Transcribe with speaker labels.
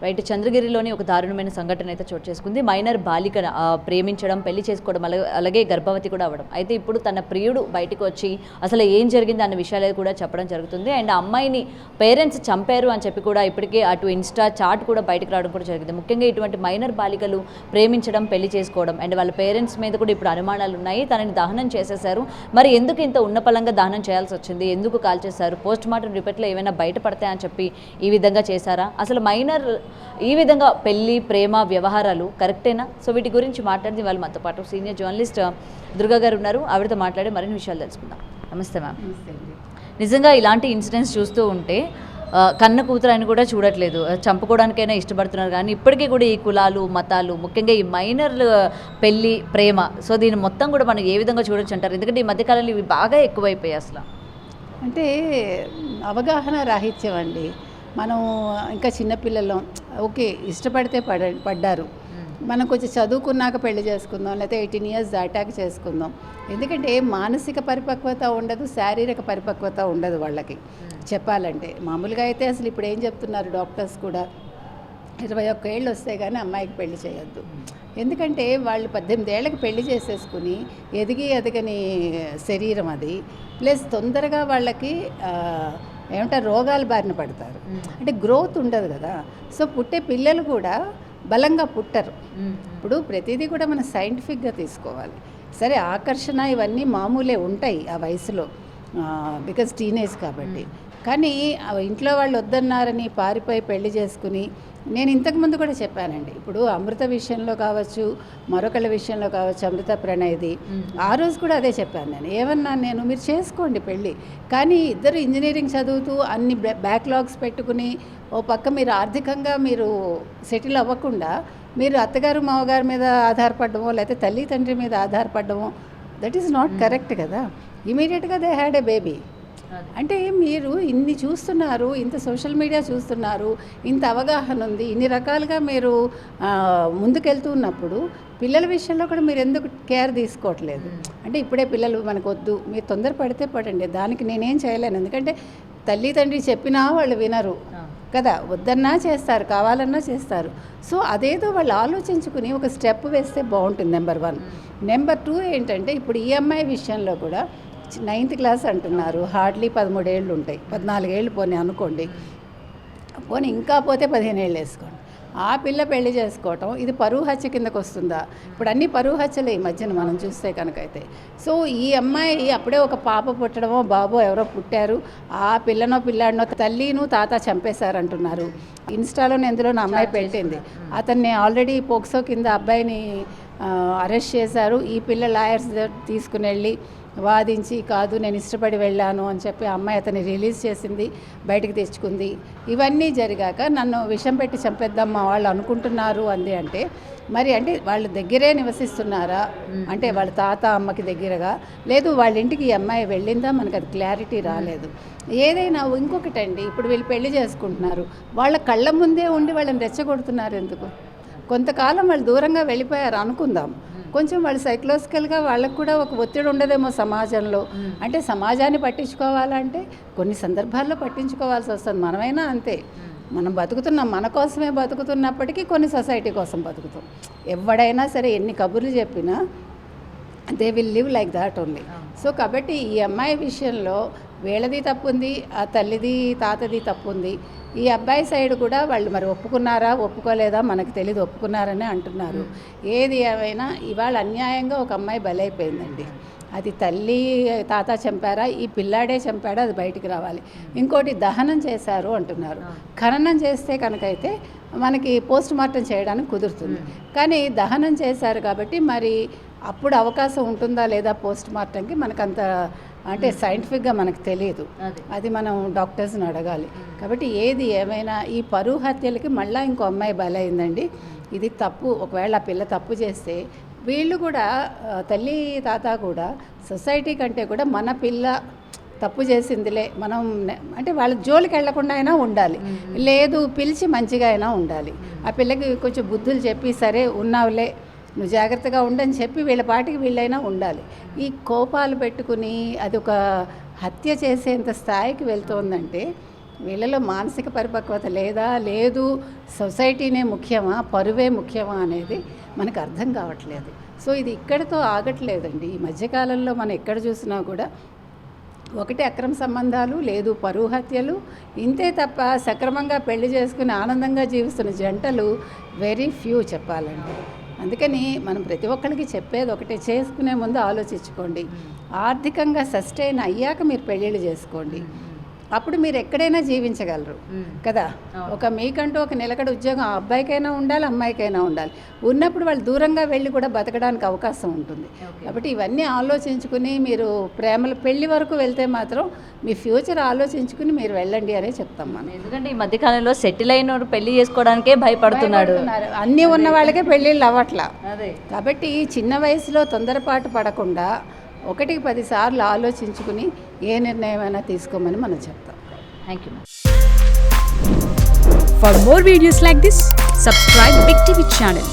Speaker 1: Right. చంద్రగిరిలోని ఒక దారుణమైన సంఘటన అయితే చోటు చేసుకుంది. మైనర్ బాలిక ప్రేమించడం, పెళ్లి చేసుకోవడం, అలాగే గర్భవతి కూడా అవ్వడం. అయితే ఇప్పుడు తన ప్రియుడు బయటకు వచ్చి అసలు ఏం జరిగింది అన్న విషయాలు కూడా చెప్పడం జరుగుతుంది. అండ్ అమ్మాయిని పేరెంట్స్ చంపారు అని చెప్పి కూడా ఇప్పటికే అటు ఇన్స్టా చాట్ కూడా బయటకు రావడం కూడా జరిగింది. ముఖ్యంగా ఇటువంటి మైనర్ బాలికలు ప్రేమించడం, పెళ్లి చేసుకోవడం అండ్ వాళ్ళ పేరెంట్స్ మీద కూడా ఇప్పుడు అనుమానాలు ఉన్నాయి. తనని దహనం చేసేశారు. మరి ఎందుకు ఇంత ఉన్నపలంగా దహనం చేయాల్సి వచ్చింది, ఎందుకు కాల్ చేశారు, పోస్ట్ మార్టం రిపోర్ట్లో ఏమైనా బయటపడతాయని చెప్పి ఈ విధంగా చేశారా, అసలు మైనర్ ఈ విధంగా పెళ్లి, ప్రేమ వ్యవహారాలు కరెక్టేనా? సో వీటి గురించి మాట్లాడింది వాళ్ళు మనతో పాటు సీనియర్ జర్నలిస్ట్ దుర్గా గారు ఉన్నారు. ఆవిడతో మాట్లాడి మరిన్ని విషయాలు తెలుసుకుందాం. నమస్తే మ్యామ్. నిజంగా ఇలాంటి ఇన్సిడెంట్స్ చూస్తూ ఉంటే కన్న కూతురు కూడా చూడట్లేదు, చంపుకోవడానికైనా ఇష్టపడుతున్నారు. కానీ ఇప్పటికీ కూడా ఈ కులాలు, మతాలు, ముఖ్యంగా ఈ మైనర్లు పెళ్ళి, ప్రేమ, సో దీన్ని మొత్తం కూడా మనం ఏ విధంగా చూడొచ్చు అంటారు? ఎందుకంటే ఈ మధ్యకాలంలో ఇవి బాగా ఎక్కువైపోయాయి. అసలు
Speaker 2: అంటే అవగాహన రాహిత్యం అండి. మనం ఇంకా చిన్నపిల్లలం, ఓకే ఇష్టపడితే పడ్డారు, మనం కొంచెం చదువుకున్నాక పెళ్లి చేసుకుందాం, లేకపోతే 18 years దాటాక చేసుకుందాం. ఎందుకంటే మానసిక పరిపక్వత ఉండదు, శారీరక పరిపక్వత ఉండదు వాళ్ళకి చెప్పాలంటే. మామూలుగా అయితే అసలు ఇప్పుడు ఏం చెప్తున్నారు డాక్టర్స్ కూడా, 21 ఏళ్ళు వస్తే కానీ అమ్మాయికి పెళ్లి చేయొద్దు. ఎందుకంటే వాళ్ళు 18 ఏళ్ళకి పెళ్లి చేసేసుకుని ఎదిగని శరీరం అది, ప్లస్ తొందరగా వాళ్ళకి ఏమంటారు రోగాల బారిన పడతారు. అంటే గ్రోత్ ఉండదు కదా. సో పుట్టే పిల్లలు కూడా బలంగా పుట్టరు. ఇప్పుడు ప్రతిదీ కూడా మనం సైంటిఫిక్గా తీసుకోవాలి. సరే ఆకర్షణ ఇవన్నీ మామూలే ఉంటాయి ఆ వయసులో, బికాజ్ టీనేజ్ కాబట్టి. కానీ ఇంట్లో వాళ్ళు వద్దన్నారని పారిపోయి పెళ్లి చేసుకుని, నేను ఇంతకుముందు కూడా చెప్పానండి, ఇప్పుడు అమృత విషయంలో కావచ్చు, మరొకళ్ళ విషయంలో కావచ్చు, అమృత ప్రణయ్ది ఆ రోజు కూడా అదే చెప్పాను. నేను ఏమన్నా మీరు చేసుకోండి పెళ్ళి, కానీ ఇద్దరు ఇంజనీరింగ్ చదువుతూ అన్ని బ్యాక్లాగ్స్ పెట్టుకుని ఓ పక్క మీరు ఆర్థికంగా మీరు సెటిల్ అవ్వకుండా మీరు అత్తగారు మామగారి మీద ఆధారపడమో లేకపోతే తల్లి తండ్రి మీద ఆధారపడమో, దట్ ఈస్ నాట్ కరెక్ట్ కదా. ఇమీడియట్గా దే హ్యాడ్ ఏ బేబీ. అంటే మీరు ఇన్ని చూస్తున్నారు, ఇంత సోషల్ మీడియా చూస్తున్నారు, ఇంత అవగాహన ఉంది, ఇన్ని రకాలుగా మీరు ముందుకెళ్తున్నప్పుడు పిల్లల విషయంలో కూడా మీరు ఎందుకు కేర్ తీసుకోవట్లేదు? అంటే ఇప్పుడే పిల్లలు మనకు వద్దు, మీరు తొందరపడితే పడండి, దానికి నేనేం చేయలేను. ఎందుకంటే తల్లి తండ్రి చెప్పినా వాళ్ళు వినరు కదా, వద్దన్నా చేస్తారు, కావాలన్నా చేస్తారు. సో అదేదో వాళ్ళు ఆలోచించుకుని ఒక స్టెప్ వేస్తే బాగుంటుంది. నెంబర్ 1. నెంబర్ 2 ఏంటంటే, ఇప్పుడు ఈ అమ్మాయి విషయంలో కూడా 9th క్లాస్ అంటున్నారు, హార్డ్లీ 13 ఏళ్ళు ఉంటాయి, 14 ఏళ్ళు పోనీ అనుకోండి, పోనీ ఇంకా పోతే 15 ఏళ్ళు వేసుకోండి. ఆ పిల్ల పెళ్లి చేసుకోవటం ఇది పరువు హత్య కిందకు వస్తుందా? ఇప్పుడు అన్ని పరువు హత్యలే ఈ మధ్యన మనం చూస్తే కనుకైతే. సో ఈ అమ్మాయి అప్పుడే ఒక పాప పుట్టడమో బాబో ఎవరో పుట్టారు, ఆ పిల్లనో పిల్లాడినో తల్లిను తాత చంపేశారంటున్నారు. ఇన్స్టాలోనే ఎందులో నా అమ్మాయి పెట్టింది, అతన్ని ఆల్రెడీ పోక్సో కింద అబ్బాయిని అరెస్ట్ చేశారు. ఈ పిల్ల లాయర్స్ తీసుకుని వెళ్ళి వాదించి, కాదు నేను ఇష్టపడి వెళ్ళాను అని చెప్పి అమ్మాయి అతన్ని రిలీజ్ చేసింది, బయటకు తెచ్చుకుంది. ఇవన్నీ జరిగాక నన్ను విషం పెట్టి చంపేద్దాం మా వాళ్ళు అనుకుంటున్నారు అంది. అంటే మరి అంటే వాళ్ళ దగ్గరే నివసిస్తున్నారా, అంటే వాళ్ళ తాత అమ్మకి దగ్గరగా లేదు, వాళ్ళ ఇంటికి ఈ అమ్మాయి వెళ్ళిందా, మనకు అది క్లారిటీ రాలేదు. ఏదైనా ఇంకొకటండి, ఇప్పుడు వీళ్ళు పెళ్లి చేసుకుంటున్నారు, వాళ్ళ కళ్ళ ముందే ఉండి వాళ్ళని రెచ్చగొడుతున్నారు ఎందుకు? కొంతకాలం వాళ్ళు దూరంగా వెళ్ళిపోయారు అనుకుందాం, కొంచెం వాళ్ళు సైకలాజికల్గా వాళ్ళకు కూడా ఒక ఒత్తిడి ఉండదేమో సమాజంలో. అంటే సమాజాన్ని పట్టించుకోవాలంటే కొన్ని సందర్భాల్లో పట్టించుకోవాల్సి వస్తుంది. మనమైనా అంతే, మనం బతుకుతున్నాం, మన కోసమే బతుకుతున్నప్పటికీ కొన్ని సొసైటీ కోసం బతుకుతాం. ఎవడైనా సరే ఎన్ని కబుర్లు చెప్పినా they will live like that only. So కాబట్టి ఈ అమ్మాయి విషయంలో వీళ్ళది తప్పు ఉంది, ఆ తల్లిది తాతది తప్పు ఉంది. ఈ అబ్బాయి సైడ్ కూడా వాళ్ళు మరి ఒప్పుకున్నారా ఒప్పుకోలేదా మనకు తెలియదు, ఒప్పుకున్నారని అంటున్నారు. ఏది ఏమైనా ఇవాళ అన్యాయంగా ఒక అమ్మాయి బలైపోయిందండి. అది తల్లి తాత చంపారా, ఈ పిల్లాడే చంపాడా, అది బయటికి రావాలి. ఇంకోటి దహనం చేశారు అంటున్నారు. ఖననం చేస్తే కనుకైతే మనకి పోస్ట్ మార్టం చేయడానికి కుదురుతుంది. కానీ దహనం చేశారు కాబట్టి మరి అప్పుడు అవకాశం ఉంటుందా లేదా పోస్ట్ మార్టంకి మనకంత అంటే సైంటిఫిక్గా మనకు తెలియదు, అది మనం డాక్టర్స్ని అడగాలి. కాబట్టి ఏది ఏమైనా ఈ పరువు హత్యలకి మళ్ళీ ఇంకో అమ్మాయి బలైందండి. ఇది తప్పు. ఒకవేళ ఆ పిల్ల తప్పు చేస్తే వీళ్ళు కూడా తల్లి తాత కూడా సొసైటీ కంటే కూడా మన పిల్ల తప్పు చేసిందిలే, మనం అంటే వాళ్ళ జోలికి వెళ్లకుండా అయినా ఉండాలి, లేదు పిలిచి మంచిగా అయినా ఉండాలి. ఆ పిల్లకి కొంచెం బుద్ధులు చెప్పి, సరే ఉన్నావులే నువ్వు జాగ్రత్తగా ఉండని చెప్పి వీళ్ళ పాటికి వీళ్ళైనా ఉండాలి. ఈ కోపాలు పెట్టుకుని అది ఒక హత్య చేసేంత స్థాయికి వెళ్తోందంటే వీళ్ళలో మానసిక పరిపక్వత లేదు సొసైటీనే ముఖ్యమా పరువే ముఖ్యమా అనేది మనకు అర్థం కావట్లేదు. సో ఇది ఇక్కడితో ఆగట్లేదండి. ఈ మధ్యకాలంలో మనం ఎక్కడ చూసినా కూడా ఒకటి అక్రమ సంబంధాలు, లేదు పరువు హత్యలు, ఇంతే తప్ప సక్రమంగా పెళ్లి చేసుకుని ఆనందంగా జీవిస్తున్న జంటలు వెరీ ఫ్యూ చెప్పాలండి. అందుకని మనం ప్రతి ఒక్కరికి చెప్పేది ఒకటే, చేసుకునే ముందు ఆలోచించుకోండి. ఆర్థికంగా సస్టైన్ అయ్యాక మీరు పెళ్ళిళ్ళు చేసుకోండి. అప్పుడు మీరు ఎక్కడైనా జీవించగలరు కదా. మీకంటూ ఒక నిలకడ ఉద్యోగం ఆ అబ్బాయికైనా ఉండాలి, అమ్మాయికైనా ఉండాలి. ఉన్నప్పుడు వాళ్ళు దూరంగా వెళ్ళి కూడా బతకడానికి అవకాశం ఉంటుంది. కాబట్టి ఇవన్నీ ఆలోచించుకుని మీరు పెళ్లి వరకు వెళ్తే మాత్రం మీ ఫ్యూచర్ ఆలోచించుకుని మీరు వెళ్ళండి అనే చెప్తాం మనం.
Speaker 1: ఎందుకంటే ఈ మధ్యకాలంలో సెటిల్ అయిన పెళ్లి చేసుకోవడానికే భయపడుతున్నాడు.
Speaker 2: అన్నీ ఉన్న వాళ్ళకే పెళ్ళిళ్ళు అవ్వట్లా. కాబట్టి చిన్న వయసులో తొందరపాటు పడకుండా 1-10 సార్లు ఆలోచించుకుని ఏ నిర్ణయమైనా తీసుకోమని మనం చెప్తాం.
Speaker 1: Thank you.
Speaker 3: For more videos like this, subscribe Big TV channel.